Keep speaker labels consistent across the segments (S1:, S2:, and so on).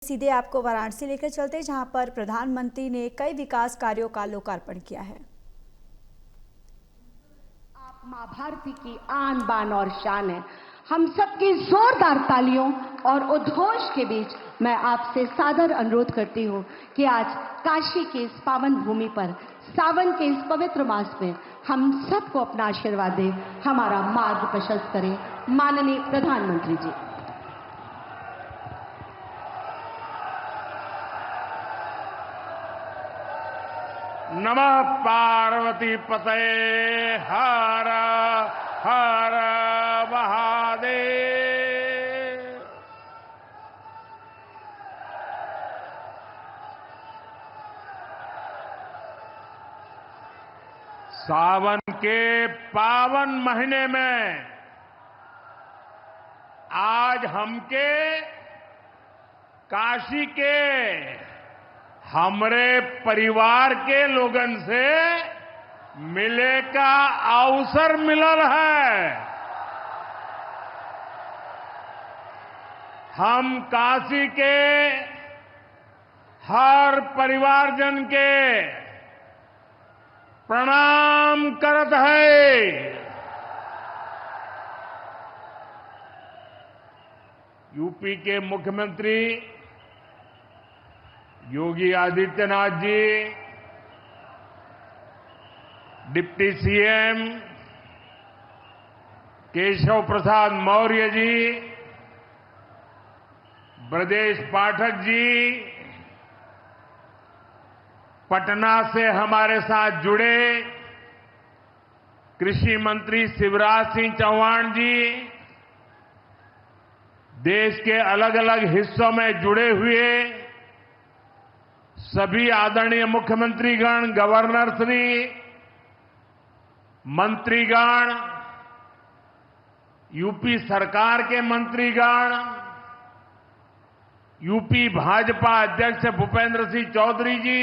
S1: सीधे आपको वाराणसी लेकर चलते हैं, जहां पर प्रधानमंत्री ने कई विकास कार्यों का लोकार्पण किया है।
S2: आप मां भारती की आन बान और शान है। हम सबकी जोरदार तालियों और उद्घोष के बीच मैं आपसे सादर अनुरोध करती हूं कि आज काशी के इस पावन भूमि पर सावन के इस पवित्र मास में हम सबको अपना आशीर्वाद दें, हमारा मार्ग प्रशस्त करें। माननीय प्रधानमंत्री जी।
S3: नमः पार्वती पतये हर हर महादेव। सावन के पावन महीने में आज हमके काशी के हमरे परिवार के लोगन से मिले का अवसर मिलल है। हम काशी के हर परिवारजन के प्रणाम करत है। यूपी के मुख्यमंत्री योगी आदित्यनाथ जी, डिप्टी सीएम केशव प्रसाद मौर्य जी, ब्रजेश पाठक जी, पटना से हमारे साथ जुड़े कृषि मंत्री शिवराज सिंह चौहान जी, देश के अलग अलग हिस्सों में जुड़े हुए सभी आदरणीय मुख्यमंत्रीगण, गवर्नर श्री, मंत्रीगण, यूपी सरकार के मंत्रीगण, यूपी भाजपा अध्यक्ष भूपेंद्र सिंह चौधरी जी,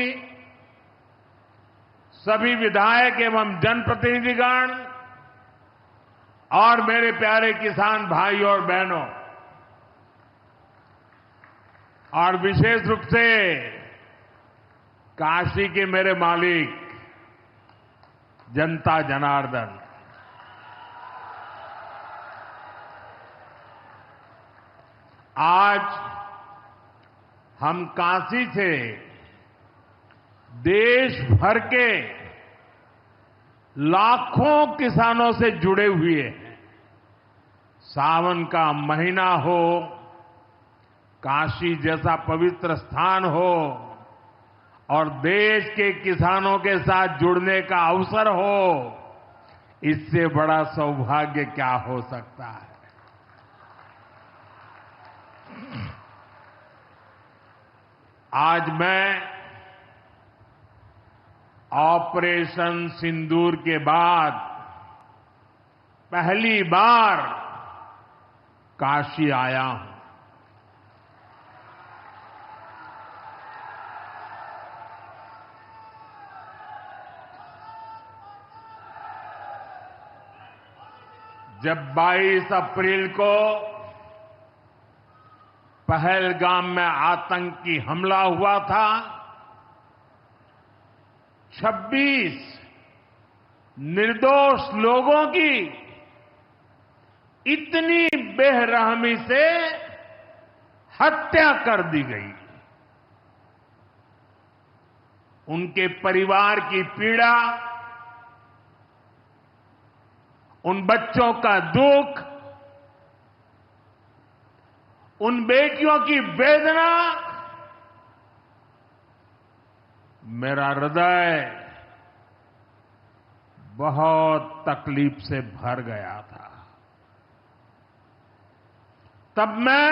S3: सभी विधायक एवं जनप्रतिनिधिगण और मेरे प्यारे किसान भाई और बहनों, और विशेष रूप से काशी के मेरे मालिक जनता जनार्दन, आज हम काशी से देश भर के लाखों किसानों से जुड़े हुए हैं। सावन का महीना हो, काशी जैसा पवित्र स्थान हो और देश के किसानों के साथ जुड़ने का अवसर हो, इससे बड़ा सौभाग्य क्या हो सकता है। आज मैं ऑपरेशन सिंदूर के बाद पहली बार काशी आया हूं। जब 22 अप्रैल को पहलगाम में आतंकी हमला हुआ था, 26 निर्दोष लोगों की इतनी बेरहमी से हत्या कर दी गई। उनके परिवार की पीड़ा, उन बच्चों का दुख, उन बेटियों की वेदना, मेरा हृदय बहुत तकलीफ से भर गया था। तब मैं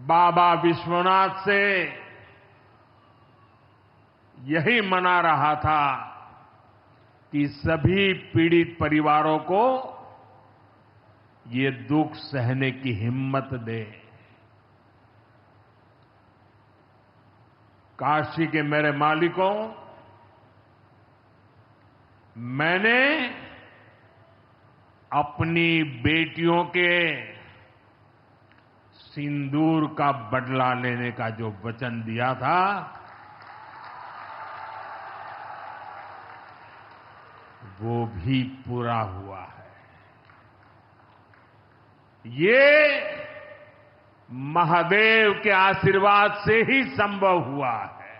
S3: बाबा विश्वनाथ से यही मना रहा था कि सभी पीड़ित परिवारों को ये दुख सहने की हिम्मत दे। काशी के मेरे मालिकों, मैंने अपनी बेटियों के सिंदूर का बदला लेने का जो वचन दिया था, वो भी पूरा हुआ है। ये महादेव के आशीर्वाद से ही संभव हुआ है।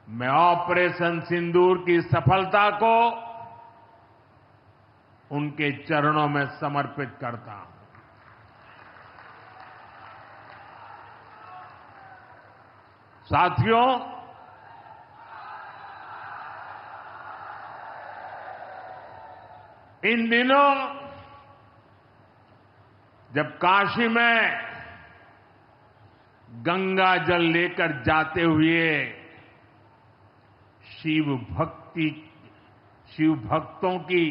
S3: मैं ऑपरेशन सिंदूर की सफलता को उनके चरणों में समर्पित करता हूं। साथियों, इन दिनों जब काशी में गंगा जल लेकर जाते हुए शिव भक्तों की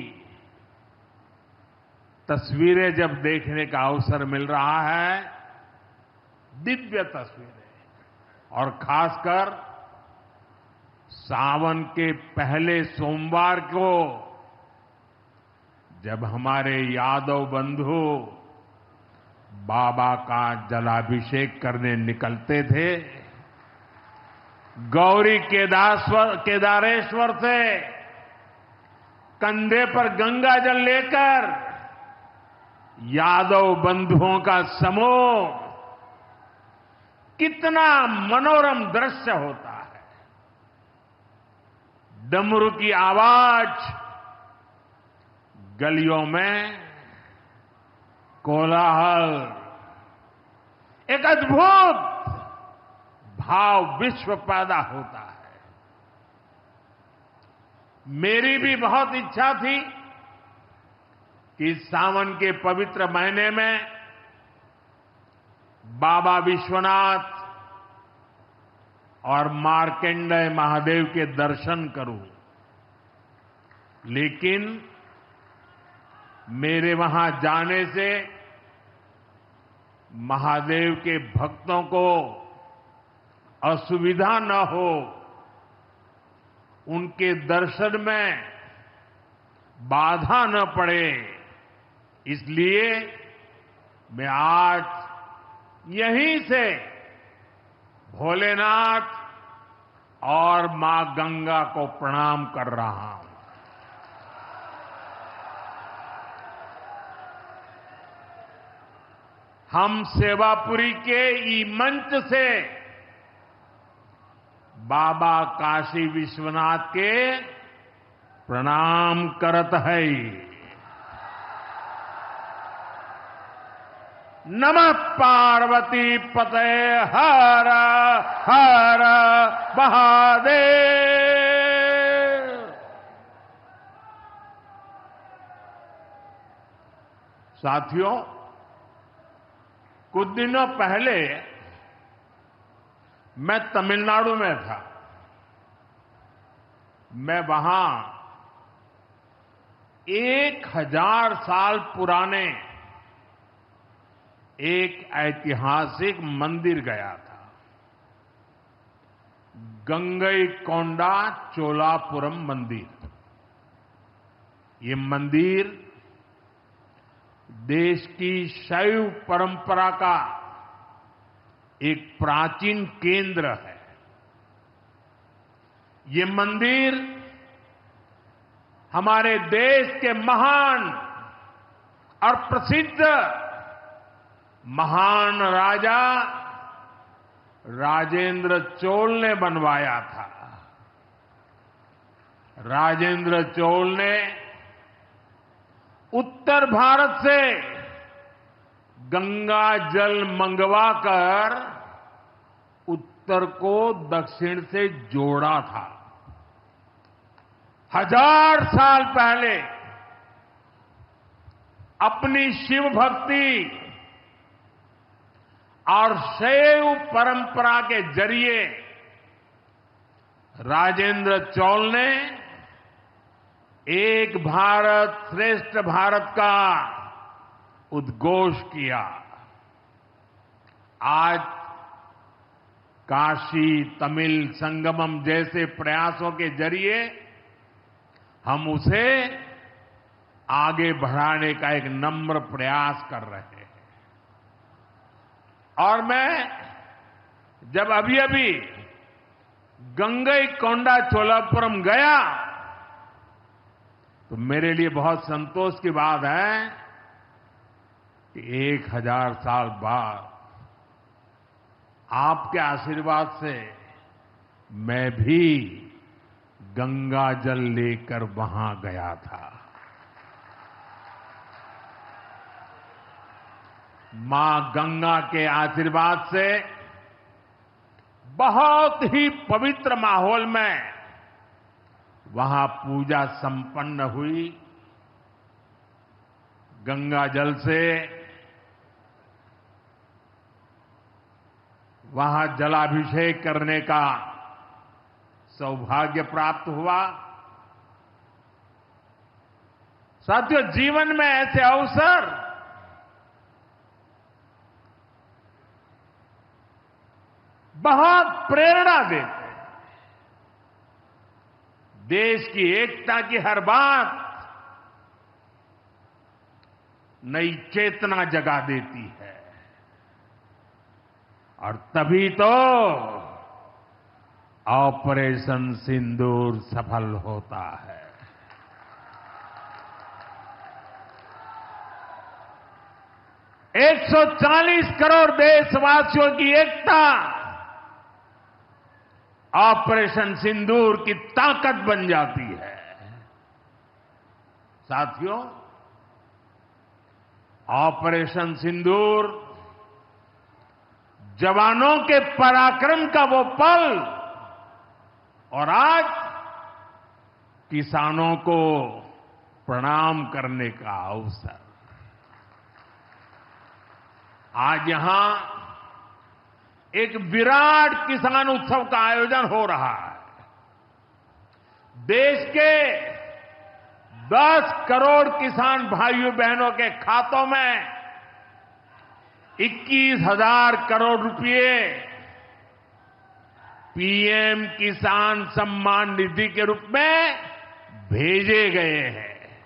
S3: तस्वीरें जब देखने का अवसर मिल रहा है, दिव्य तस्वीरें, और खासकर सावन के पहले सोमवार को जब हमारे यादव बंधु बाबा का जलाभिषेक करने निकलते थे, गौरी केदारेश्वर से कंधे पर गंगा जल लेकर यादव बंधुओं का समूह, कितना मनोरम दृश्य होता है। डमरू की आवाज, गलियों में कोलाहल, एक अद्भुत भाव विश्व पैदा होता है। मेरी भी बहुत इच्छा थी कि इस सावन के पवित्र महीने में बाबा विश्वनाथ और मार्कंडेय महादेव के दर्शन करूं, लेकिन मेरे वहां जाने से महादेव के भक्तों को असुविधा न हो, उनके दर्शन में बाधा न पड़े, इसलिए मैं आज यहीं से भोलेनाथ और मां गंगा को प्रणाम कर रहा हूं। हम सेवापुरी के ई मंच से बाबा काशी विश्वनाथ के प्रणाम करत है। नमः पार्वती पते हर हर महादेव। साथियों, कुछ दिनों पहले मैं तमिलनाडु में था। मैं वहां 1000 साल पुराने एक ऐतिहासिक मंदिर गया था, गंगईकोंडा चोलापुरम मंदिर। ये मंदिर देश की शैव परंपरा का एक प्राचीन केंद्र है। ये मंदिर हमारे देश के महान और प्रसिद्ध महान राजा राजेंद्र चोल ने बनवाया था। राजेंद्र चोल ने उत्तर भारत से गंगा जल मंगवाकर उत्तर को दक्षिण से जोड़ा था। 1000 साल पहले अपनी शिव भक्ति और शैव परंपरा के जरिए राजेंद्र चोल ने एक भारत श्रेष्ठ भारत का उद्घोष किया। आज काशी तमिल संगमम जैसे प्रयासों के जरिए हम उसे आगे बढ़ाने का एक नम्र प्रयास कर रहे हैं। और मैं जब अभी अभी गंगईकोंडा चोलापुरम गया तो मेरे लिए बहुत संतोष की बात है कि 1000 साल बाद आपके आशीर्वाद से मैं भी गंगा जल लेकर वहां गया था। मां गंगा के आशीर्वाद से बहुत ही पवित्र माहौल में वहां पूजा संपन्न हुई। गंगा जल से वहां जलाभिषेक करने का सौभाग्य प्राप्त हुआ। साथियों, जीवन में ऐसे अवसर बहुत प्रेरणा देते हैं। देश की एकता की हर बात नई चेतना जगा देती है और तभी तो ऑपरेशन सिंदूर सफल होता है। एक 140 करोड़ देशवासियों की एकता ऑपरेशन सिंदूर की ताकत बन जाती है। साथियों, ऑपरेशन सिंदूर जवानों के पराक्रम का वो पल और आज किसानों को प्रणाम करने का अवसर। आज यहां एक विराट किसान उत्सव का आयोजन हो रहा है। देश के 10 करोड़ किसान भाइयों बहनों के खातों में 21,000 करोड़ रुपए पीएम किसान सम्मान निधि के रूप में भेजे गए हैं।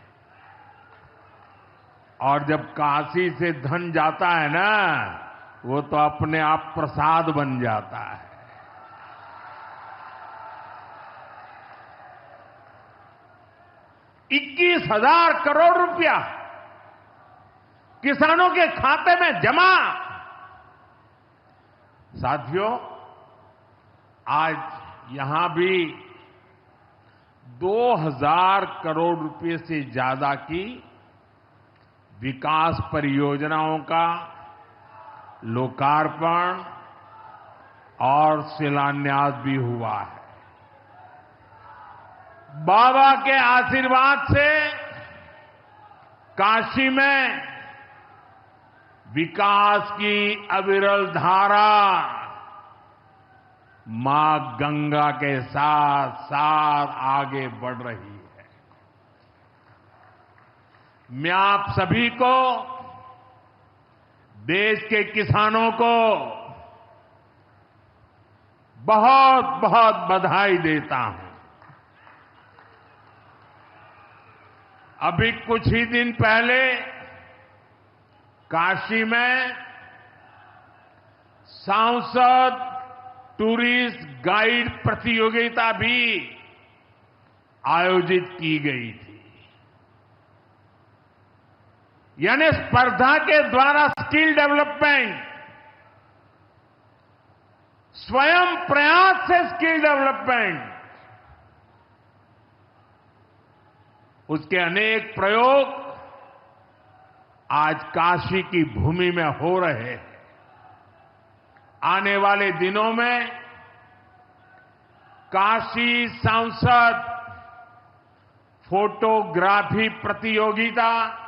S3: और जब काशी से धन जाता है ना, वो तो अपने आप प्रसाद बन जाता है। ₹21,000 करोड़ रुपया किसानों के खाते में जमा। साथियों, आज यहां भी 2,000 करोड़ रुपए से ज्यादा की विकास परियोजनाओं का लोकार्पण और शिलान्यास भी हुआ है। बाबा के आशीर्वाद से काशी में विकास की अविरल धारा मां गंगा के साथ साथ आगे बढ़ रही है। मैं आप सभी को, देश के किसानों को बहुत बहुत बधाई देता हूं। अभी कुछ ही दिन पहले काशी में सांसद टूरिस्ट गाइड प्रतियोगिता भी आयोजित की गई थी। यानी स्पर्धा के द्वारा स्किल डेवलपमेंट, स्वयं प्रयास से स्किल डेवलपमेंट, उसके अनेक प्रयोग आज काशी की भूमि में हो रहे हैं। आने वाले दिनों में काशी सांसद फोटोग्राफी प्रतियोगिता,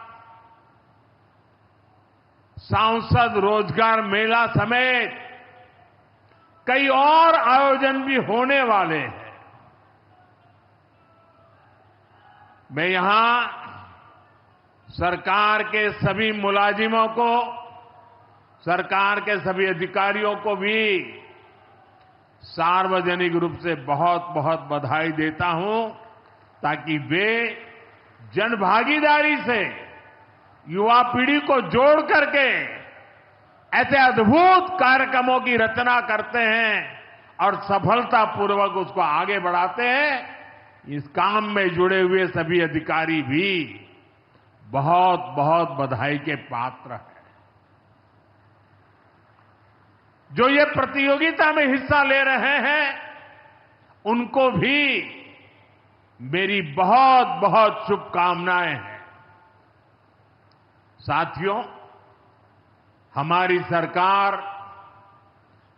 S3: सांसद रोजगार मेला समेत कई और आयोजन भी होने वाले हैं। मैं यहां सरकार के सभी मुलाजिमों को, सरकार के सभी अधिकारियों को भी सार्वजनिक रूप से बहुत बहुत बधाई देता हूं, ताकि वे जनभागीदारी से युवा पीढ़ी को जोड़ करके ऐसे अद्भुत कार्यक्रमों की रचना करते हैं और सफलतापूर्वक उसको आगे बढ़ाते हैं। इस काम में जुड़े हुए सभी अधिकारी भी बहुत बहुत बधाई के पात्र हैं। जो ये प्रतियोगिता में हिस्सा ले रहे हैं उनको भी मेरी बहुत बहुत शुभकामनाएं हैं। साथियों, हमारी सरकार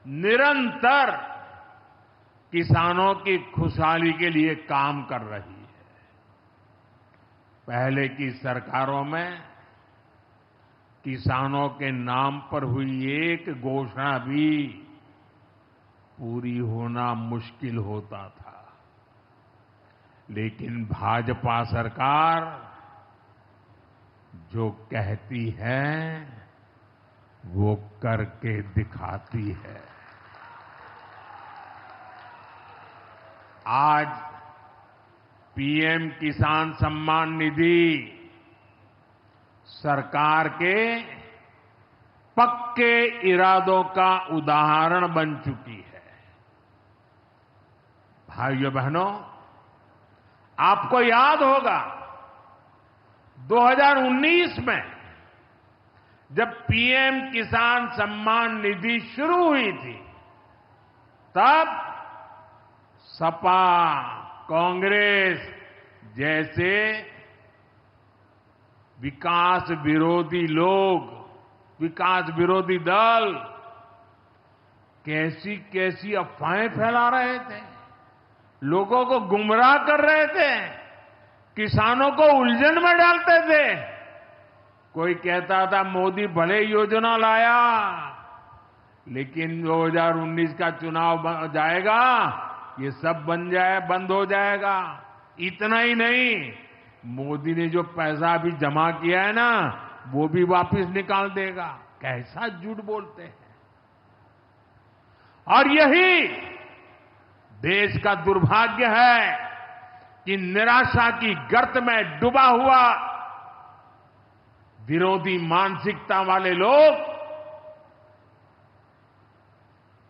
S3: निरंतर किसानों की खुशहाली के लिए काम कर रही है। पहले की सरकारों में किसानों के नाम पर हुई एक घोषणा भी पूरी होना मुश्किल होता था, लेकिन भाजपा सरकार जो कहती है वो करके दिखाती है। आज पीएम किसान सम्मान निधि सरकार के पक्के इरादों का उदाहरण बन चुकी है। भाइयों बहनों, आपको याद होगा 2019 में जब पीएम किसान सम्मान निधि शुरू हुई थी, तब सपा, कांग्रेस जैसे विकास विरोधी लोग, विकास विरोधी दल कैसी कैसी अफवाहें फैला रहे थे, लोगों को गुमराह कर रहे थे, किसानों को उलझन में डालते थे। कोई कहता था मोदी भले योजना लाया, लेकिन 2019 का चुनाव जाएगा ये सब बंद हो जाएगा। इतना ही नहीं, मोदी ने जो पैसा अभी जमा किया है ना वो भी वापस निकाल देगा। कैसा झूठ बोलते हैं। और यही देश का दुर्भाग्य है कि निराशा की गर्त में डूबा हुआ विरोधी मानसिकता वाले लोग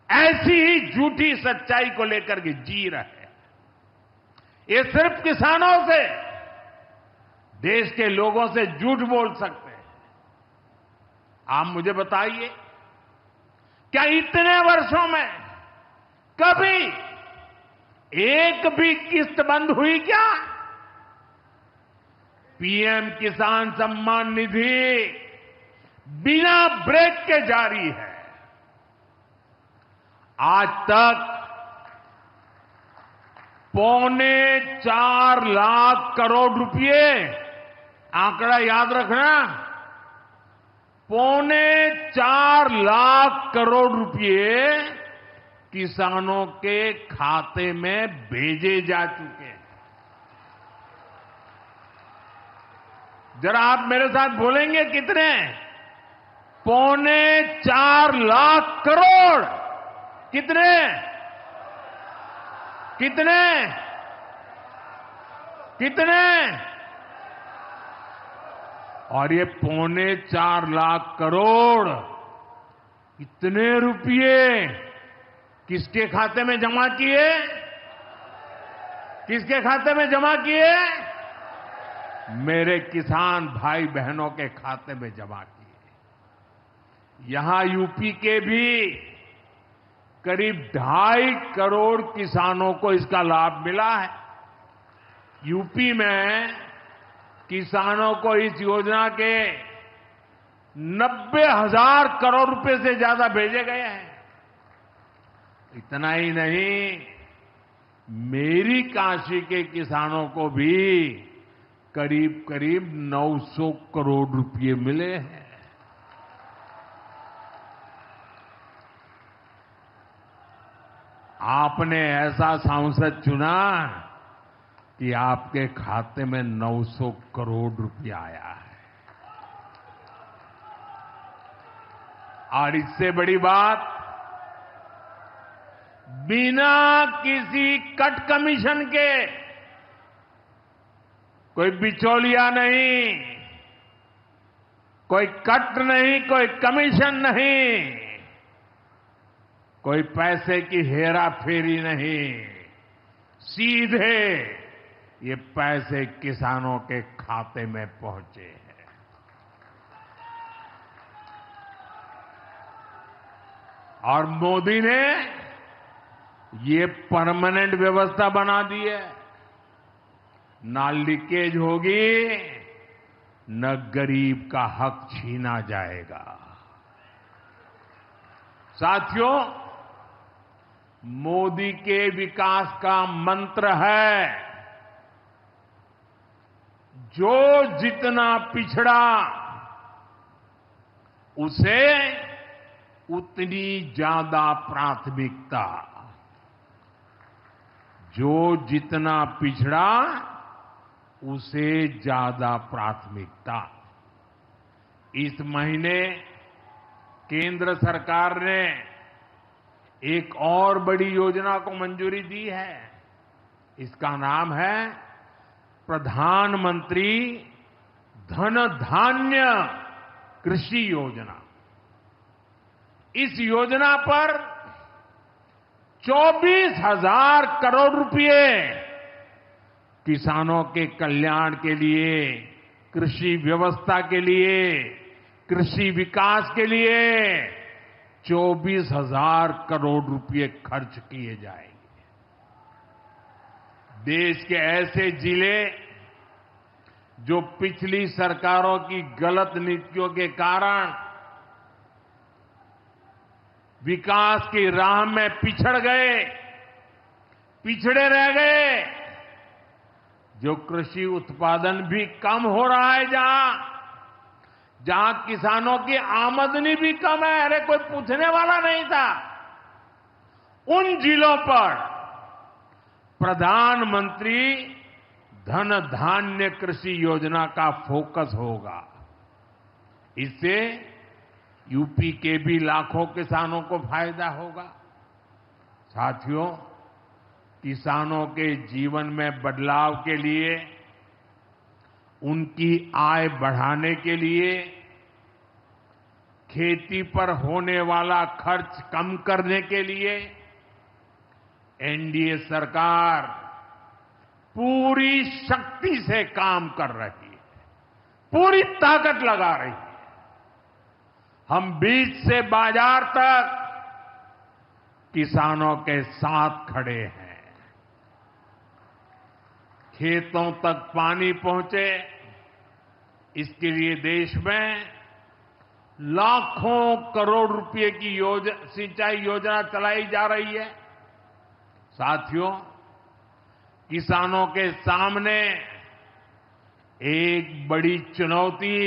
S3: ऐसी ही झूठी सच्चाई को लेकर के जी रहे हैं। ये सिर्फ किसानों से, देश के लोगों से झूठ बोल सकते हैं। आप मुझे बताइए, क्या इतने वर्षों में कभी एक भी किस्त बंद हुई क्या? पीएम किसान सम्मान निधि बिना ब्रेक के जारी है। आज तक 4.25 लाख करोड़ रुपए, आंकड़ा याद रखना, 4.25 लाख करोड़ रुपए किसानों के खाते में भेजे जा चुके हैं। जरा आप मेरे साथ बोलेंगे कितने? 4.25 लाख करोड़। कितने? कितने? कितने? और ये 4.25 लाख करोड़ इतने रुपये किसके खाते में जमा किए? किसके खाते में जमा किए? मेरे किसान भाई बहनों के खाते में जमा किए। यहां यूपी के भी करीब 2.5 करोड़ किसानों को इसका लाभ मिला है। यूपी में किसानों को इस योजना के 90,000 करोड़ रुपए से ज्यादा भेजे गए हैं। इतना ही नहीं, मेरी काशी के किसानों को भी करीब करीब 900 करोड़ रुपए मिले हैं। आपने ऐसा सांसद चुना कि आपके खाते में 900 करोड़ रुपया आया है। और इससे बड़ी बात, बिना किसी कट कमीशन के, कोई बिचौलिया नहीं, कोई कट नहीं, कोई कमीशन नहीं, कोई पैसे की हेरा फेरी नहीं, सीधे ये पैसे किसानों के खाते में पहुंचे हैं। और मोदी ने ये परमानेंट व्यवस्था बना दी है। ना लीकेज होगी, न गरीब का हक छीना जाएगा। साथियों, मोदी के विकास का मंत्र है, जो जितना पिछड़ा उसे उतनी ज्यादा प्राथमिकता। जो जितना पिछड़ा उसे ज्यादा प्राथमिकता। इस महीने केंद्र सरकार ने एक और बड़ी योजना को मंजूरी दी है। इसका नाम है प्रधानमंत्री धन धान्य कृषि योजना। इस योजना पर 24,000 करोड़ रुपए किसानों के कल्याण के लिए, कृषि व्यवस्था के लिए, कृषि विकास के लिए 24,000 करोड़ रुपए खर्च किए जाएंगे। देश के ऐसे जिले जो पिछली सरकारों की गलत नीतियों के कारण विकास की राह में पिछड़ गए, पिछड़े रह गए, जो कृषि उत्पादन भी कम हो रहा है, जहां किसानों की आमदनी भी कम है, अरे कोई पूछने वाला नहीं था, उन जिलों पर प्रधानमंत्री धन धान्य कृषि योजना का फोकस होगा। इससे यूपी के भी लाखों किसानों को फायदा होगा। साथियों, किसानों के जीवन में बदलाव के लिए, उनकी आय बढ़ाने के लिए, खेती पर होने वाला खर्च कम करने के लिए एनडीए सरकार पूरी शक्ति से काम कर रही है, पूरी ताकत लगा रही है। हम बीज से बाजार तक किसानों के साथ खड़े हैं। खेतों तक पानी पहुंचे, इसके लिए देश में लाखों करोड़ रुपए की सिंचाई योजना चलाई जा रही है। साथियों, किसानों के सामने एक बड़ी चुनौती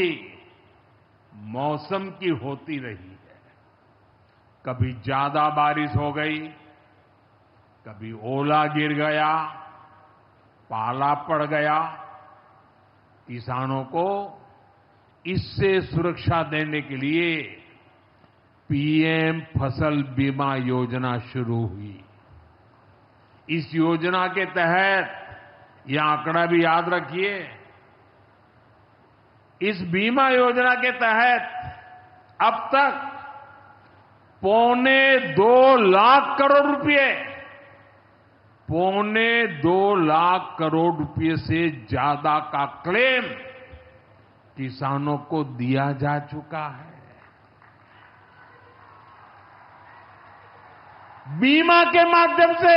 S3: मौसम की होती रही है। कभी ज्यादा बारिश हो गई, कभी ओला गिर गया, पाला पड़ गया। किसानों को इससे सुरक्षा देने के लिए पीएम फसल बीमा योजना शुरू हुई। इस योजना के तहत, यह आंकड़ा भी याद रखिए, इस बीमा योजना के तहत अब तक 2.25 लाख करोड़ रुपए, 2.25 लाख करोड़ रुपए से ज्यादा का क्लेम किसानों को दिया जा चुका है। बीमा के माध्यम से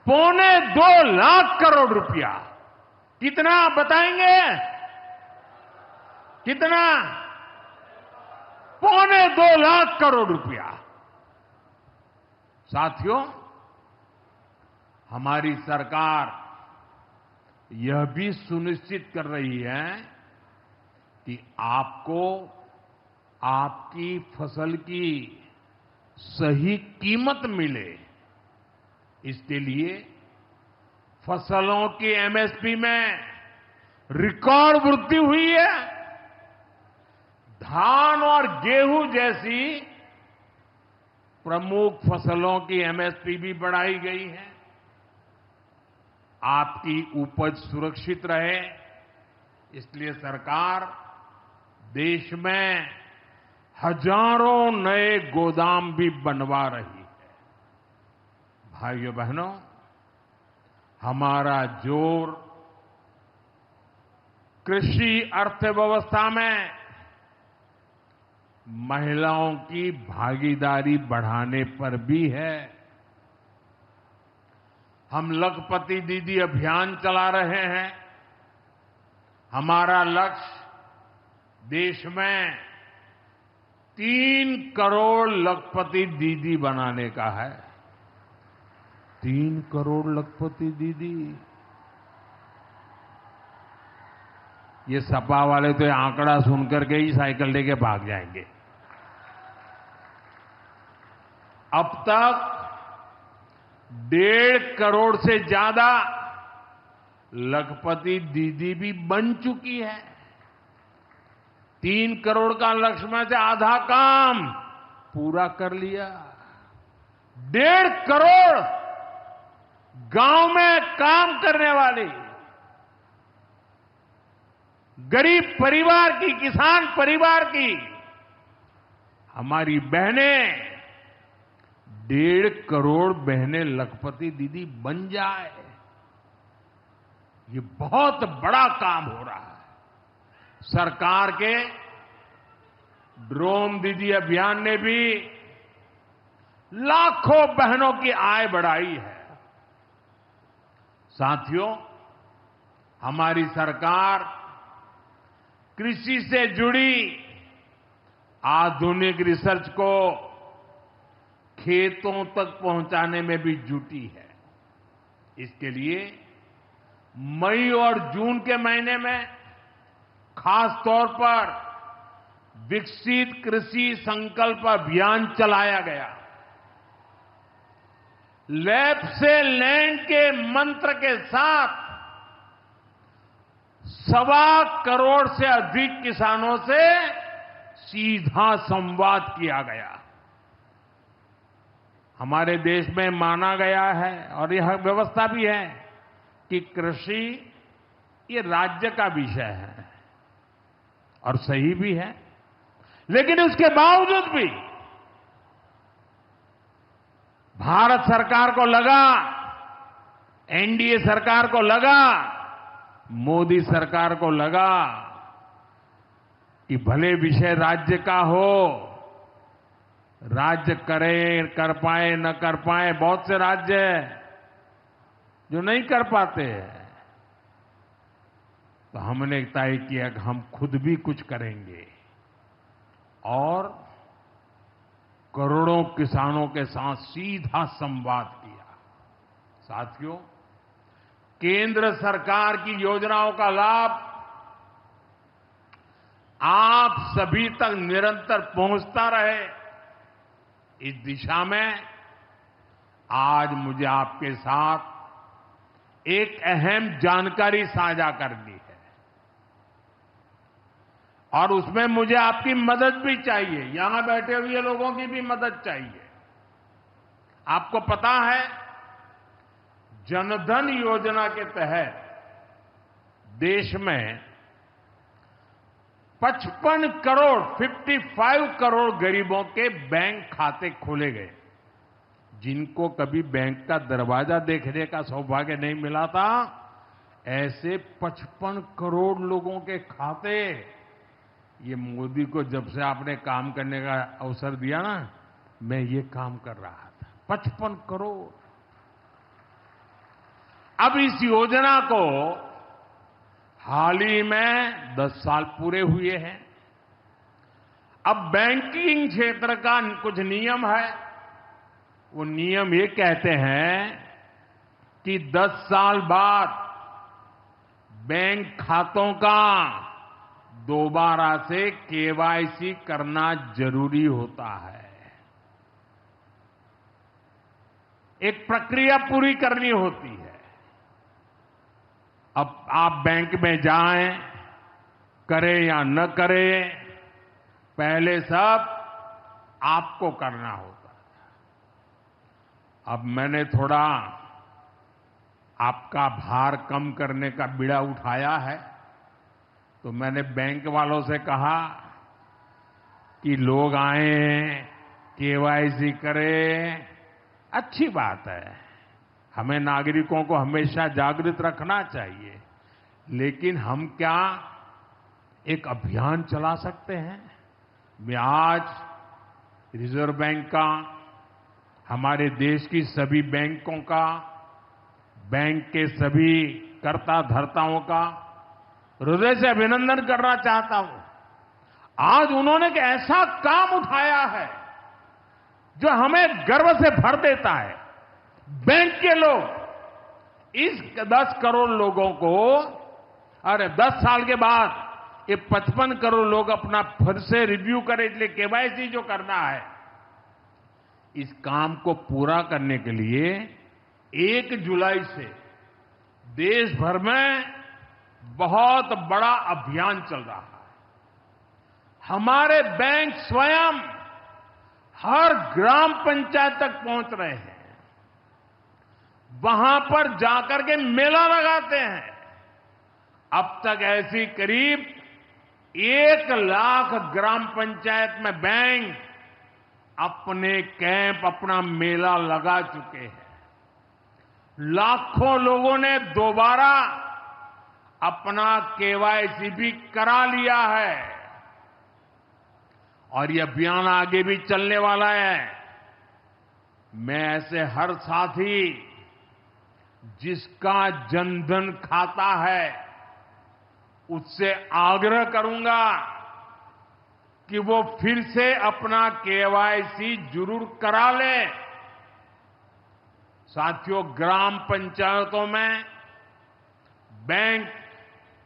S3: 2.25 लाख करोड़ रुपया। कितना बताएंगे? कितना? 2.25 लाख करोड़ रुपया। साथियों, हमारी सरकार यह भी सुनिश्चित कर रही है कि आपको आपकी फसल की सही कीमत मिले। इसके लिए फसलों की एमएसपी में रिकॉर्ड वृद्धि हुई है। धान और गेहूं जैसी प्रमुख फसलों की एमएसपी भी बढ़ाई गई है। आपकी उपज सुरक्षित रहे, इसलिए सरकार देश में हजारों नए गोदाम भी बनवा रही है। भाइयों बहनों, हमारा जोर कृषि अर्थव्यवस्था में महिलाओं की भागीदारी बढ़ाने पर भी है। हम लखपति दीदी अभियान चला रहे हैं। हमारा लक्ष्य देश में 3 करोड़ लखपति दीदी बनाने का है। 3 करोड़ लखपति दीदी। ये सपा वाले तो ये आंकड़ा सुनकर के ही साइकिल लेके भाग जाएंगे। अब तक 1.5 करोड़ से ज्यादा लखपति दीदी भी बन चुकी है। 3 करोड़ का लक्ष्य में से आधा काम पूरा कर लिया। 1.5 करोड़ गांव में काम करने वाली गरीब परिवार की, किसान परिवार की हमारी बहनें, 1.5 करोड़ बहनें लखपति दीदी बन जाए, ये बहुत बड़ा काम हो रहा है। सरकार के ड्रोन दीदी अभियान ने भी लाखों बहनों की आय बढ़ाई है। साथियों, हमारी सरकार कृषि से जुड़ी आधुनिक रिसर्च को खेतों तक पहुंचाने में भी जुटी है। इसके लिए मई और जून के महीने में खास तौर पर विकसित कृषि संकल्प अभियान चलाया गया। लैब से लैंड के मंत्र के साथ 1.25 करोड़ से अधिक किसानों से सीधा संवाद किया गया। हमारे देश में माना गया है और यह व्यवस्था भी है कि कृषि ये राज्य का विषय है और सही भी है। लेकिन उसके बावजूद भी भारत सरकार को लगा, एनडीए सरकार को लगा, मोदी सरकार को लगा कि भले विषय राज्य का हो, राज्य करे, कर पाए न कर पाए, बहुत से राज्य जो नहीं कर पाते हैं, तो हमने तय किया कि हम खुद भी कुछ करेंगे और करोड़ों किसानों के साथ सीधा संवाद किया। साथियों, केंद्र सरकार की योजनाओं का लाभ आप सभी तक निरंतर पहुंचता रहे, इस दिशा में आज मुझे आपके साथ एक अहम जानकारी साझा करनी है और उसमें मुझे आपकी मदद भी चाहिए। यहां बैठे हुए लोगों की भी मदद चाहिए। आपको पता है, जनधन योजना के तहत देश में 55 करोड़ गरीबों के बैंक खाते खोले गए। जिनको कभी बैंक का दरवाजा देखने का सौभाग्य नहीं मिला था, ऐसे 55 करोड़ लोगों के खाते, ये मोदी को जब से आपने काम करने का अवसर दिया ना, मैं ये काम कर रहा था। 55 करोड़। अब इस योजना को हाल ही में 10 साल पूरे हुए हैं। अब बैंकिंग क्षेत्र का कुछ नियम है। वो नियम ये कहते हैं कि 10 साल बाद बैंक खातों का दोबारा से केवाईसी करना जरूरी होता है। एक प्रक्रिया पूरी करनी होती है। अब आप बैंक में जाएं, करें या न करें, पहले सब आपको करना होता है। अब मैंने थोड़ा आपका भार कम करने का बीड़ा उठाया है, तो मैंने बैंक वालों से कहा कि लोग आए, केवाईसी करें, अच्छी बात है। हमें नागरिकों को हमेशा जागृत रखना चाहिए। लेकिन हम क्या एक अभियान चला सकते हैं? मैं आज रिजर्व बैंक का, हमारे देश की सभी बैंकों का, बैंक के सभी कर्ता धर्ताओं का हृदय से अभिनंदन करना चाहता हूं। आज उन्होंने एक ऐसा काम उठाया है जो हमें गर्व से भर देता है। बैंक के लोग इस 10 करोड़ लोगों को, अरे 10 साल के बाद ये 55 करोड़ लोग अपना फिर से रिव्यू करें, इसलिए केवाईसी जो करना है, इस काम को पूरा करने के लिए 1 जुलाई से देश भर में बहुत बड़ा अभियान चल रहा है। हमारे बैंक स्वयं हर ग्राम पंचायत तक पहुंच रहे हैं, वहां पर जाकर के मेला लगाते हैं। अब तक ऐसी करीब 1 लाख ग्राम पंचायत में बैंक अपने कैंप, अपना मेला लगा चुके हैं। लाखों लोगों ने दोबारा अपना केवाईसी भी करा लिया है और ये अभियान आगे भी चलने वाला है। मैं ऐसे हर साथी जिसका जनधन खाता है उससे आग्रह करूंगा कि वो फिर से अपना केवाईसी जरूर करा ले। साथियों, ग्राम पंचायतों में बैंक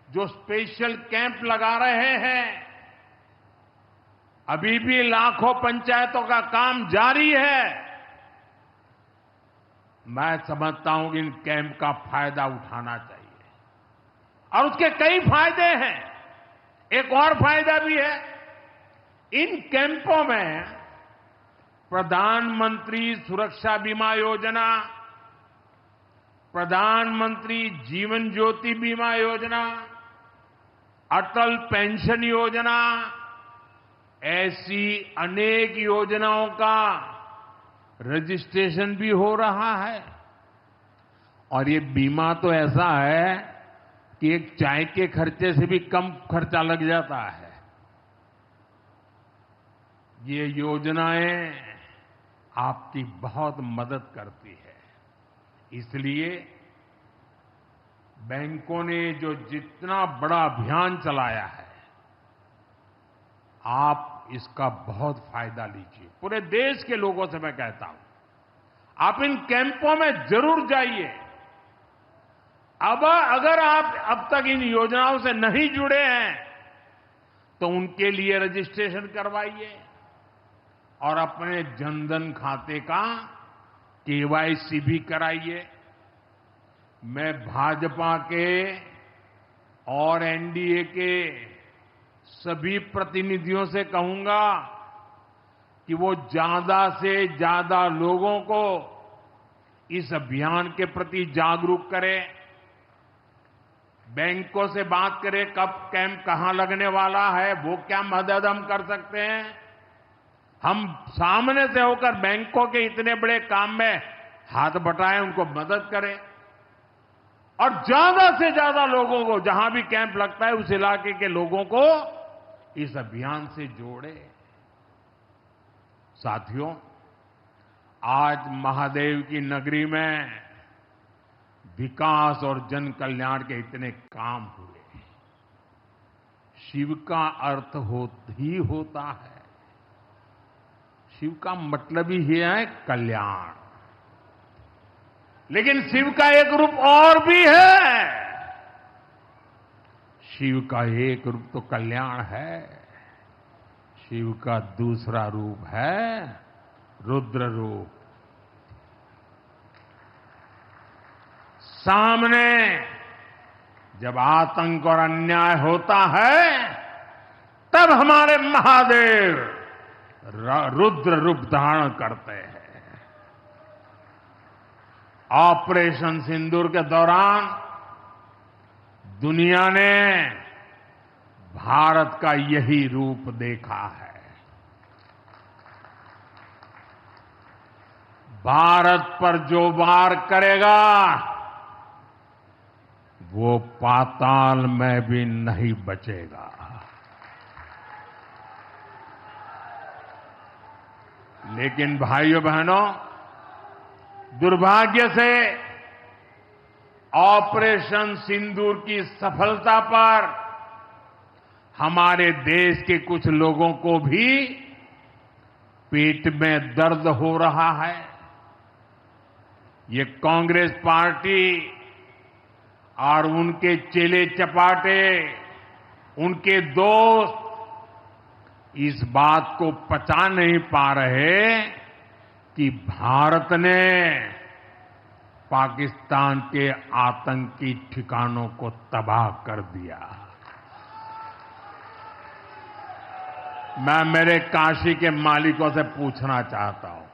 S3: जो स्पेशल कैंप लगा रहे हैं, अभी भी लाखों पंचायतों का काम जारी है। मैं समझता हूं कि इन कैंप का फायदा उठाना चाहिए और उसके कई फायदे हैं। एक और फायदा भी है, इन कैंपों में प्रधानमंत्री सुरक्षा बीमा योजना, प्रधानमंत्री जीवन ज्योति बीमा योजना, अटल पेंशन योजना, ऐसी अनेक योजनाओं का रजिस्ट्रेशन भी हो रहा है। और ये बीमा तो ऐसा है कि एक चाय के खर्चे से भी कम खर्चा लग जाता है। ये योजनाएं आपकी बहुत मदद करती है। इसलिए बैंकों ने जो जितना बड़ा अभियान चलाया है, आप इसका बहुत फायदा लीजिए। पूरे देश के लोगों से मैं कहता हूं, आप इन कैंपों में जरूर जाइए। अब अगर आप अब तक इन योजनाओं से नहीं जुड़े हैं तो उनके लिए रजिस्ट्रेशन करवाइए और अपने जनधन खाते का केवाईसी भी कराइए। मैं भाजपा के और एनडीए के सभी प्रतिनिधियों से कहूंगा कि वो ज्यादा से ज्यादा लोगों को इस अभियान के प्रति जागरूक करें। बैंकों से बात करें कब कैंप कहां लगने वाला है, वो क्या मदद हम कर सकते हैं। हम सामने से होकर बैंकों के इतने बड़े काम में हाथ बटाएं, उनको मदद करें और ज्यादा से ज्यादा लोगों को, जहां भी कैंप लगता है उस इलाके के लोगों को इस अभियान से जोड़े। साथियों, आज महादेव की नगरी में विकास और जन कल्याण के इतने काम हुए। शिव का अर्थ ही होता है, शिव का मतलब ही है कल्याण। लेकिन शिव का एक रूप और भी है। शिव का एक रूप तो कल्याण है, शिव का दूसरा रूप है रुद्र रूप। सामने जब आतंक और अन्याय होता है तब हमारे महादेव रुद्र रूप धारण करते हैं। ऑपरेशन सिंदूर के दौरान दुनिया ने भारत का यही रूप देखा है। भारत पर जो वार करेगा वो पाताल में भी नहीं बचेगा। लेकिन भाइयों बहनों, दुर्भाग्य से ऑपरेशन सिंदूर की सफलता पर हमारे देश के कुछ लोगों को भी पेट में दर्द हो रहा है। ये कांग्रेस पार्टी और उनके चेले चपाटे, उनके दोस्त इस बात को पचा नहीं पा रहे कि भारत ने पाकिस्तान के आतंकी ठिकानों को तबाह कर दिया। मैं मेरे काशी के मालिकों से पूछना चाहता हूं,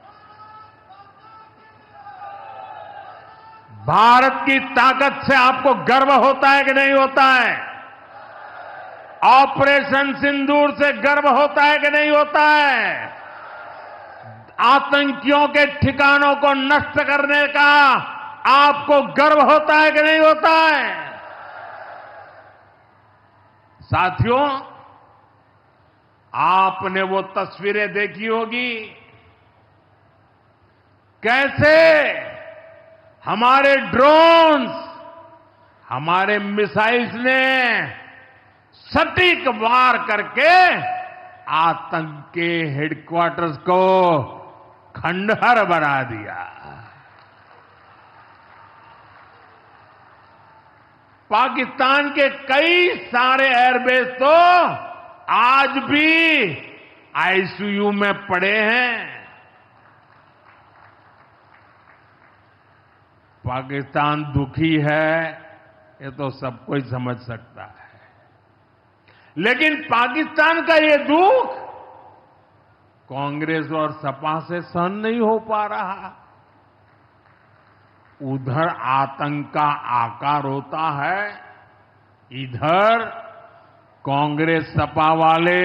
S3: भारत की ताकत से आपको गर्व होता है कि नहीं होता है? ऑपरेशन सिंदूर से गर्व होता है कि नहीं होता है? आतंकियों के ठिकानों को नष्ट करने का आपको गर्व होता है कि नहीं होता है? साथियों, आपने वो तस्वीरें देखी होगी कैसे हमारे ड्रोन्स, हमारे मिसाइल्स ने सटीक वार करके आतंक के हेडक्वार्टर्स को खंडहर बना दिया। पाकिस्तान के कई सारे एयरबेस तो आज भी आईसीयू में पड़े हैं। पाकिस्तान दुखी है, ये तो सब कोई समझ सकता है, लेकिन पाकिस्तान का ये दुख कांग्रेस और सपा से सहन नहीं हो पा रहा। उधर आतंक का आकार होता है, इधर कांग्रेस सपा वाले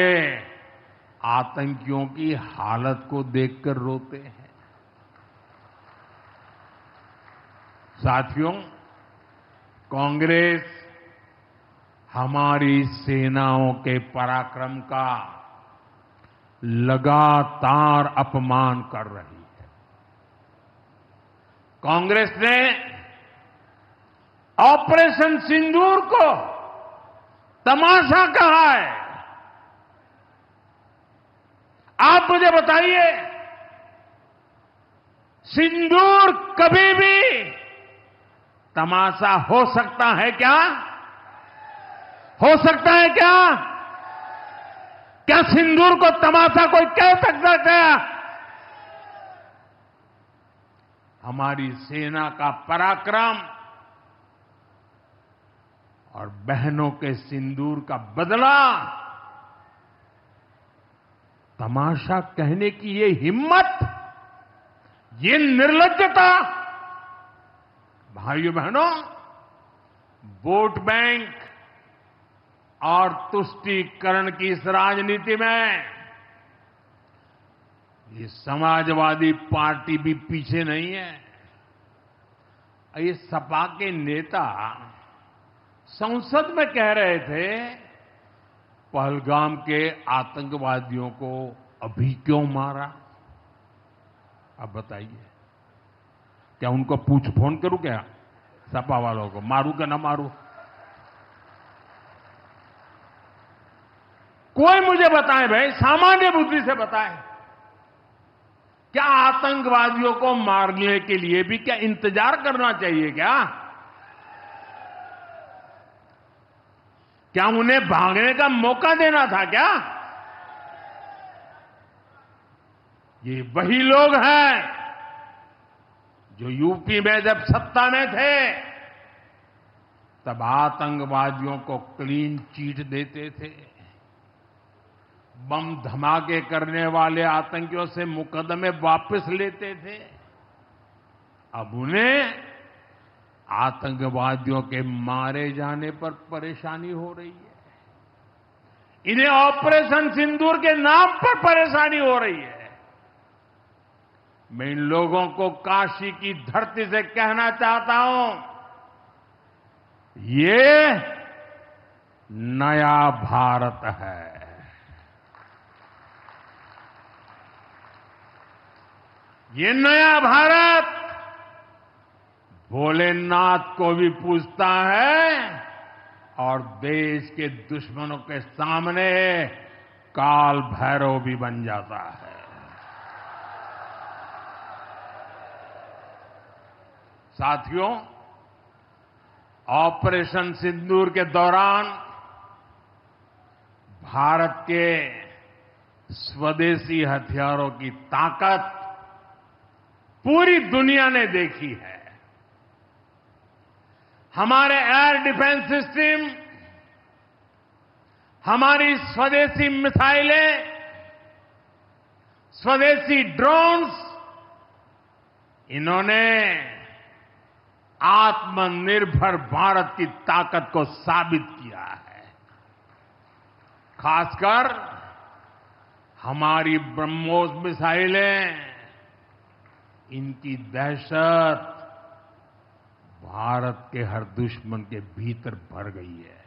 S3: आतंकियों की हालत को देखकर रोते हैं। साथियों, कांग्रेस हमारी सेनाओं के पराक्रम का लगातार अपमान कर रही है। कांग्रेस ने ऑपरेशन सिंदूर को तमाशा कहा है। आप मुझे बताइए, सिंदूर कभी भी तमाशा हो सकता है क्या? हो सकता है क्या? क्या सिंदूर को तमाशा कोई कह सकता है क्या? हमारी सेना का पराक्रम और बहनों के सिंदूर का बदला तमाशा कहने की ये हिम्मत, ये निर्लज्जता, भाइयों बहनों, वोट बैंक और तुष्टीकरण की इस राजनीति में ये समाजवादी पार्टी भी पीछे नहीं है। ये सपा के नेता संसद में कह रहे थे, पहलगाम के आतंकवादियों को अभी क्यों मारा? अब बताइए, क्या उनको पूछ फोन करूं क्या? सपा वालों को मारूं क्या ना मारूं? कोई मुझे बताए भाई, सामान्य बुद्धि से बताए, क्या आतंकवादियों को मारने के लिए भी क्या इंतजार करना चाहिए क्या? क्या उन्हें भागने का मौका देना था क्या? ये वही लोग हैं जो यूपी में जब सत्ता में थे तब आतंकवादियों को क्लीन चिट देते थे, बम धमाके करने वाले आतंकियों से मुकदमे वापस लेते थे। अब उन्हें आतंकवादियों के मारे जाने पर परेशानी हो रही है। इन्हें ऑपरेशन सिंदूर के नाम पर परेशानी हो रही है। मैं इन लोगों को काशी की धरती से कहना चाहता हूं, ये नया भारत है। ये नया भारत भोलेनाथ को भी पूजता है और देश के दुश्मनों के सामने काल भैरव भी बन जाता है। साथियों, ऑपरेशन सिंदूर के दौरान भारत के स्वदेशी हथियारों की ताकत पूरी दुनिया ने देखी है। हमारे एयर डिफेंस सिस्टम, हमारी स्वदेशी मिसाइलें, स्वदेशी ड्रोन्स, इन्होंने आत्मनिर्भर भारत की ताकत को साबित किया है। खासकर हमारी ब्रह्मोस मिसाइलें, इनकी दहशत भारत के हर दुश्मन के भीतर भर गई है।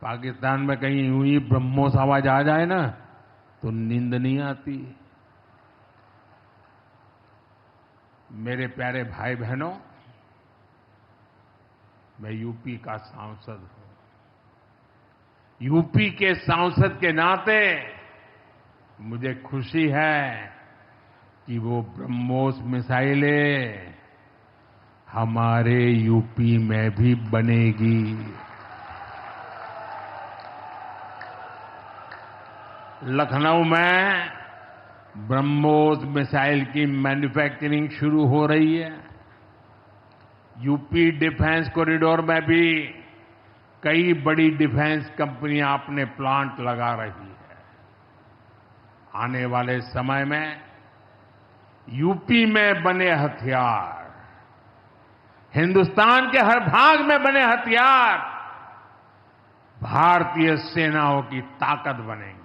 S3: पाकिस्तान में कहीं यूं ही ब्रह्मोस आवाज आ जाए ना तो नींद नहीं आती। मेरे प्यारे भाई बहनों, मैं यूपी का सांसद हूं। यूपी के सांसद के नाते मुझे खुशी है कि वो ब्रह्मोस मिसाइलें हमारे यूपी में भी बनेगी। लखनऊ में ब्रह्मोस मिसाइल की मैन्युफैक्चरिंग शुरू हो रही है। यूपी डिफेंस कॉरिडोर में भी कई बड़ी डिफेंस कंपनियां अपने प्लांट लगा रही है। आने वाले समय में यूपी में बने हथियार, हिंदुस्तान के हर भाग में बने हथियार भारतीय सेनाओं की ताकत बनेंगे।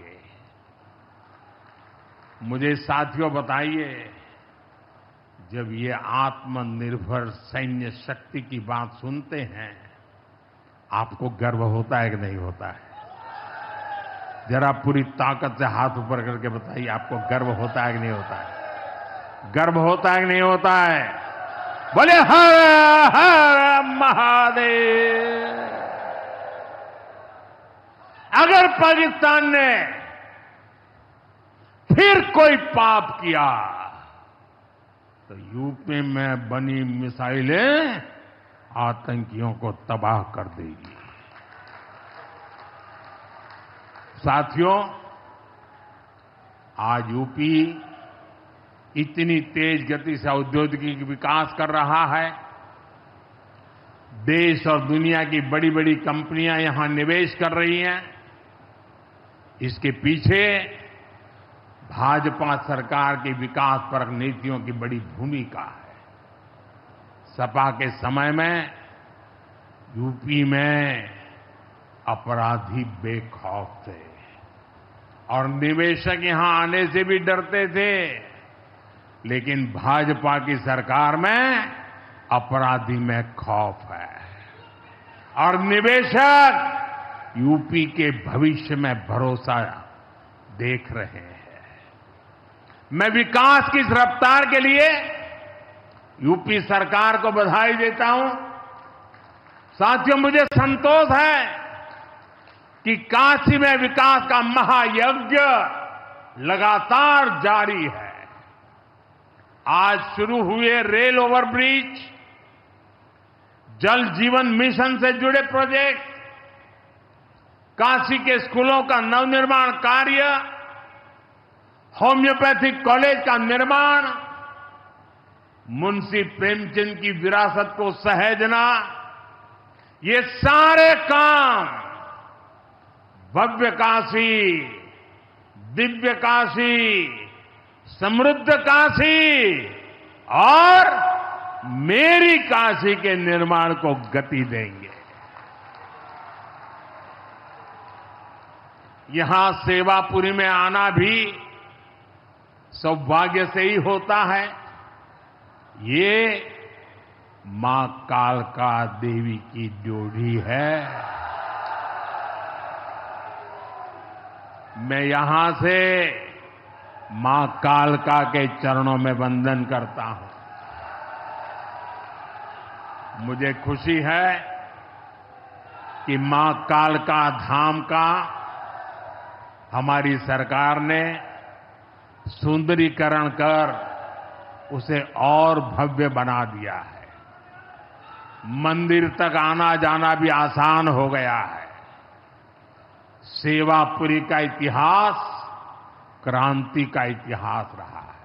S3: मुझे साथियों बताइए, जब ये आत्मनिर्भर सैन्य शक्ति की बात सुनते हैं, आपको गर्व होता है कि नहीं होता है? जरा पूरी ताकत से हाथ ऊपर करके बताइए, आपको गर्व होता है कि नहीं होता है? गर्व होता है कि नहीं होता है? बोले हर हर महादेव। अगर पाकिस्तान ने फिर कोई पाप किया तो यूपी में बनी मिसाइलें आतंकियों को तबाह कर देगी। साथियों, आज यूपी इतनी तेज गति से औद्योगिक विकास कर रहा है। देश और दुनिया की बड़ी बड़ी कंपनियां यहां निवेश कर रही हैं। इसके पीछे भाजपा सरकार की विकासपरक नीतियों की बड़ी भूमिका है। सपा के समय में यूपी में अपराधी बेखौफ थे और निवेशक यहां आने से भी डरते थे, लेकिन भाजपा की सरकार में अपराधी में खौफ है और निवेशक यूपी के भविष्य में भरोसा देख रहे हैं। मैं विकास की इस रफ्तार के लिए यूपी सरकार को बधाई देता हूं। साथियों, मुझे संतोष है कि काशी में विकास का महायज्ञ लगातार जारी है। आज शुरू हुए रेल ओवरब्रिज, जल जीवन मिशन से जुड़े प्रोजेक्ट, काशी के स्कूलों का नवनिर्माण कार्य, होम्योपैथिक कॉलेज का निर्माण, मुंशी प्रेमचंद की विरासत को सहेजना, ये सारे काम भव्य काशी, दिव्य काशी, समृद्ध काशी और मेरी काशी के निर्माण को गति देंगे। यहां सेवापुरी में आना भी सौभाग्य से ही होता है। ये मां कालका देवी की ड्योढ़ी है। मैं यहां से मां कालका के चरणों में वंदन करता हूं। मुझे खुशी है कि मां कालका धाम का हमारी सरकार ने सुंदरीकरण कर उसे और भव्य बना दिया है। मंदिर तक आना जाना भी आसान हो गया है। सेवापुरी का इतिहास क्रांति का इतिहास रहा है।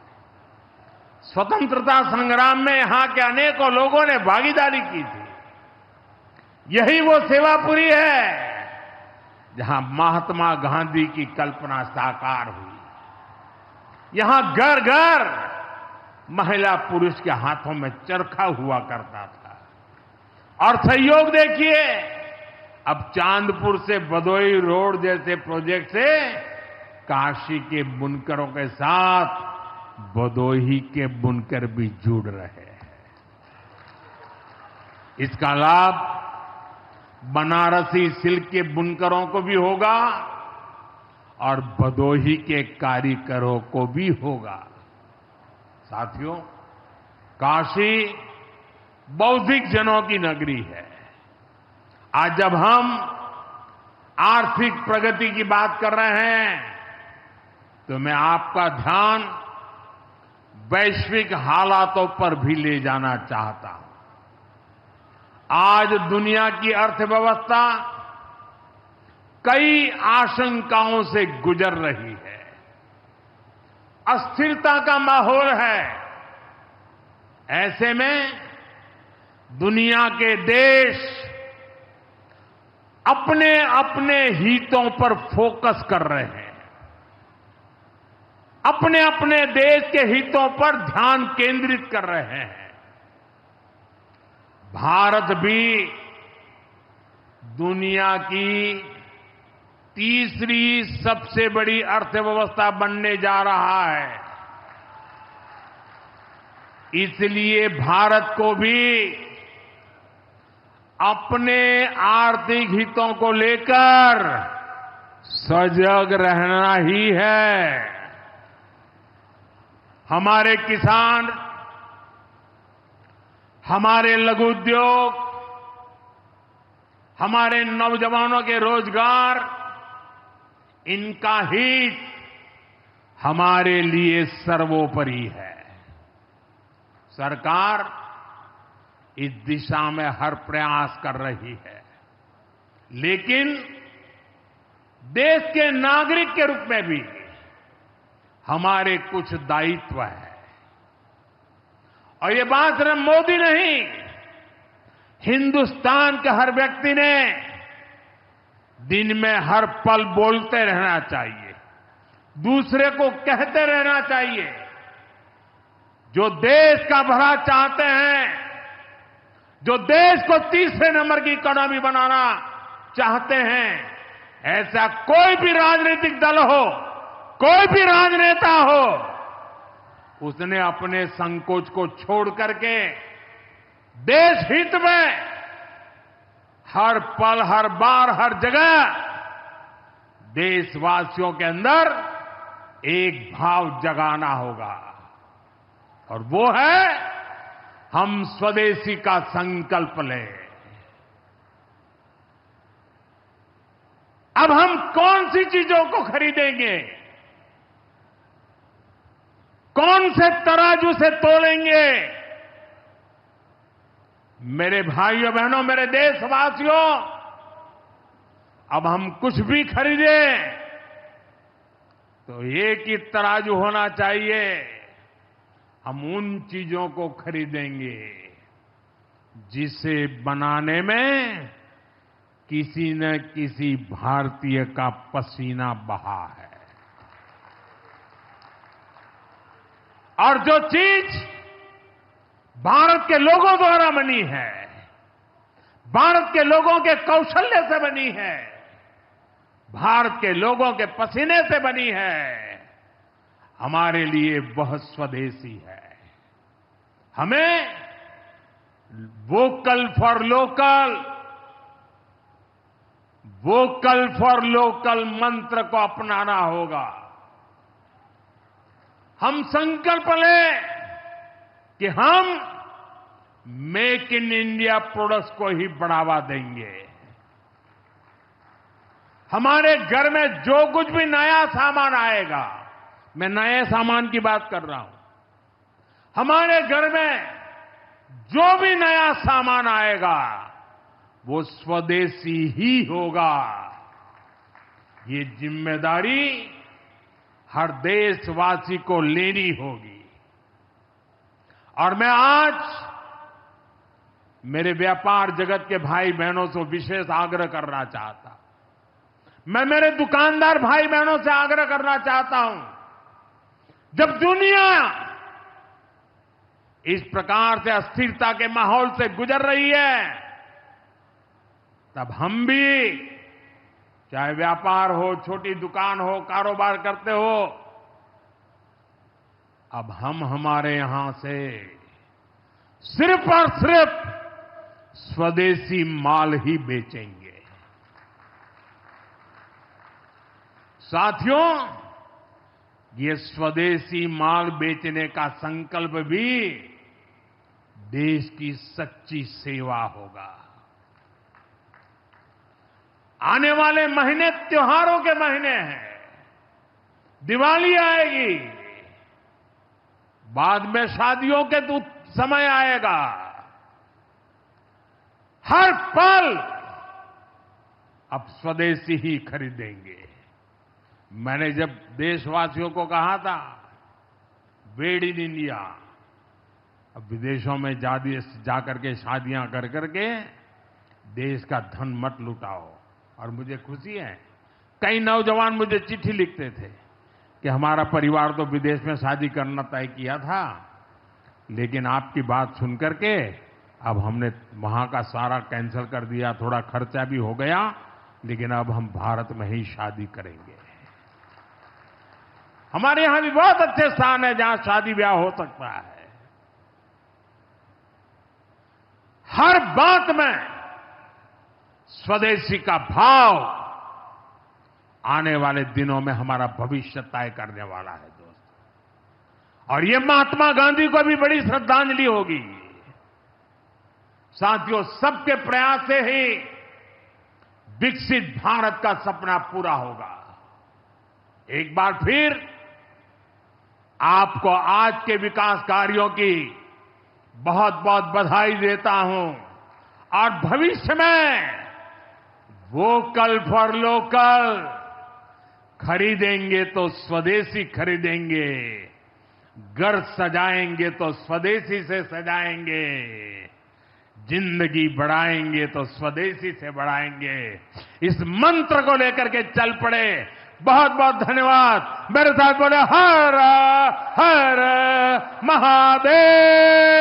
S3: स्वतंत्रता संग्राम में यहां के अनेकों लोगों ने भागीदारी की थी। यही वो सेवापुरी है जहां महात्मा गांधी की कल्पना साकार हुई। यहां घर घर महिला पुरुष के हाथों में चरखा हुआ करता था। और सहयोग देखिए, अब चांदपुर से भदोई रोड जैसे प्रोजेक्ट से काशी के बुनकरों के साथ भदोही के बुनकर भी जुड़ रहे हैं। इसका लाभ बनारसी सिल्क के बुनकरों को भी होगा और भदोही के कारीगरों को भी होगा। साथियों, काशी बौद्धिक जनों की नगरी है। आज जब हम आर्थिक प्रगति की बात कर रहे हैं तो मैं आपका ध्यान वैश्विक हालातों पर भी ले जाना चाहता हूं। आज दुनिया की अर्थव्यवस्था कई आशंकाओं से गुजर रही है। अस्थिरता का माहौल है। ऐसे में दुनिया के देश अपने अपने हितों पर फोकस कर रहे हैं। अपने अपने देश के हितों पर ध्यान केंद्रित कर रहे हैं। भारत भी दुनिया की तीसरी सबसे बड़ी अर्थव्यवस्था बनने जा रहा है। इसलिए भारत को भी अपने आर्थिक हितों को लेकर सजग रहना ही है। हमारे किसान, हमारे लघु उद्योग, हमारे नौजवानों के रोजगार, इनका हित हमारे लिए सर्वोपरि है। सरकार इस दिशा में हर प्रयास कर रही है, लेकिन देश के नागरिक के रूप में भी हमारे कुछ दायित्व है। और ये बात सिर्फ मोदी नहीं, हिंदुस्तान के हर व्यक्ति ने दिन में हर पल बोलते रहना चाहिए, दूसरे को कहते रहना चाहिए। जो देश का भला चाहते हैं, जो देश को तीसरे नंबर की इकोनॉमी बनाना चाहते हैं, ऐसा कोई भी राजनीतिक दल हो, कोई भी राजनेता हो, उसने अपने संकोच को छोड़ करके देश हित में हर पल, हर बार, हर जगह देशवासियों के अंदर एक भाव जगाना होगा, और वो है हम स्वदेशी का संकल्प लें। अब हम कौन सी चीजों को खरीदेंगे, कौन से तराजू से तोलेंगे? मेरे भाइयों बहनों, मेरे देशवासियों, अब हम कुछ भी खरीदें तो एक ही तराजू होना चाहिए। हम उन चीजों को खरीदेंगे जिसे बनाने में किसी न किसी भारतीय का पसीना बहा है। और जो चीज भारत के लोगों द्वारा बनी है, भारत के लोगों के कौशल्य से बनी है, भारत के लोगों के पसीने से बनी है, हमारे लिए वह स्वदेशी है। हमें वोकल फॉर लोकल मंत्र को अपनाना होगा। हम संकल्प लें कि हम मेक इन इंडिया प्रोडक्ट्स को ही बढ़ावा देंगे। हमारे घर में जो कुछ भी नया सामान आएगा, मैं नए सामान की बात कर रहा हूं, हमारे घर में जो भी नया सामान आएगा वो स्वदेशी ही होगा। ये जिम्मेदारी हर देशवासी को लेनी होगी। और मैं आज मेरे व्यापार जगत के भाई बहनों से विशेष आग्रह करना चाहता हूं। मैं मेरे दुकानदार भाई बहनों से आग्रह करना चाहता हूं, जब दुनिया इस प्रकार से अस्थिरता के माहौल से गुजर रही है, तब हम भी, चाहे व्यापार हो, छोटी दुकान हो, कारोबार करते हो, अब हम हमारे यहां से सिर्फ और सिर्फ स्वदेशी माल ही बेचेंगे। साथियों, ये स्वदेशी माल बेचने का संकल्प भी देश की सच्ची सेवा होगा। आने वाले महीने त्योहारों के महीने हैं। दिवाली आएगी, बाद में शादियों के समय आएगा। हर पल अब स्वदेशी ही खरीदेंगे। मैंने जब देशवासियों को कहा था मेड इन इंडिया, अब विदेशों में जाकर के शादियां कर करके देश का धन मत लुटाओ। और मुझे खुशी है, कई नौजवान मुझे चिट्ठी लिखते थे कि हमारा परिवार तो विदेश में शादी करना तय किया था, लेकिन आपकी बात सुन करके अब हमने वहां का सारा कैंसिल कर दिया। थोड़ा खर्चा भी हो गया, लेकिन अब हम भारत में ही शादी करेंगे। हमारे यहां भी बहुत अच्छे स्थान है जहां शादी ब्याह हो सकता है। हर बात में स्वदेशी का भाव आने वाले दिनों में हमारा भविष्य तय करने वाला है दोस्तों। और ये महात्मा गांधी को भी बड़ी श्रद्धांजलि होगी। साथियों, सबके प्रयास से ही विकसित भारत का सपना पूरा होगा। एक बार फिर आपको आज के विकास कार्यों की बहुत बहुत बधाई देता हूं। और भविष्य में वोकल फॉर लोकल खरीदेंगे तो स्वदेशी खरीदेंगे, घर सजाएंगे तो स्वदेशी से सजाएंगे, जिंदगी बढ़ाएंगे तो स्वदेशी से बढ़ाएंगे। इस मंत्र को लेकर के चल पड़े। बहुत बहुत धन्यवाद। मेरे साथ बोले हर हर महादेव।